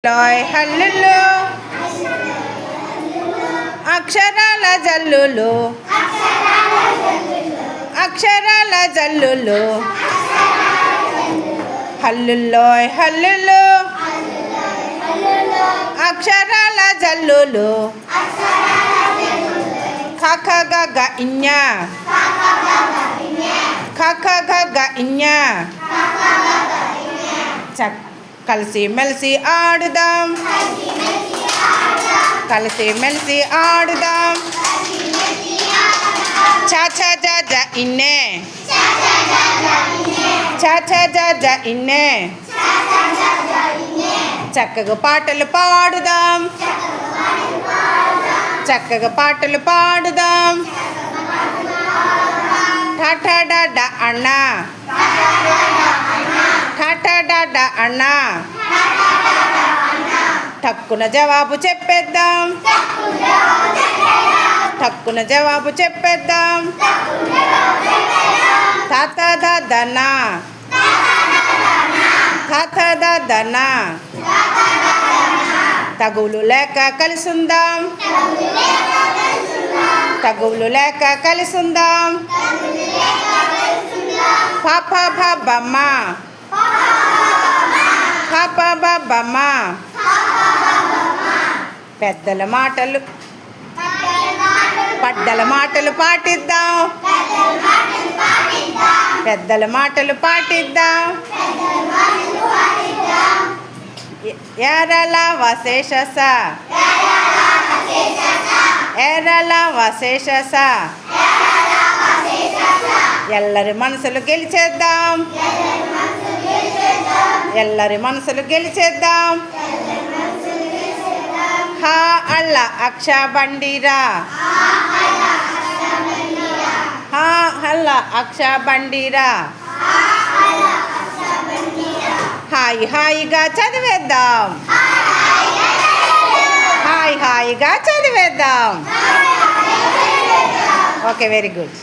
లోయ్ హల్లులు అక్షరాల జల్లులు అక్షరాల జల్లులు హల్లుల్లోయ్ హల్లులు అక్షరాల జల్లులు ఖ గ గ ఇඤ ఖ గ గ ఇඤ కలిసి మెలిసి ఆడుదాం కలిసి మెలిసి ఆడుదాం చా చా జా జా ఇన్నే చా చా జా జా ఇన్నే చక్కగా పాటలు పాడుదాం చక్కగా పాటలు పాడుదాం టాటా డాడా అన్నా టాటా డాడా అన్నా టక్కున జవాబు చెప్పేద్దాం టక్కున జవాబు చెప్పేద్దాం తాత దాదనా తాత దాదనా తగులు లేక కలిసుందాం తగులు లేక కలిసుందాం పాప బాబమ్మ పాప బాబమ్మ పెద్దల మాటలు పడ్డల మాటలు పాటిద్దాం పెద్దల మాటలు పాటిద్దాం ఎరల వశేషస ఎరల వశేషస ఎల్లరి మనసులు గెలిచేద్దాం ఎల్లరి మనసులు గెలిచేద్దాం హా అల్ల అక్ష బండిరా హా అల్ల అక్ష బండిరా హాయి హాయిగా చదివేద్దాం హాయి హాయిగా చదివేద్దాం ఓకే వెరీ గుడ్.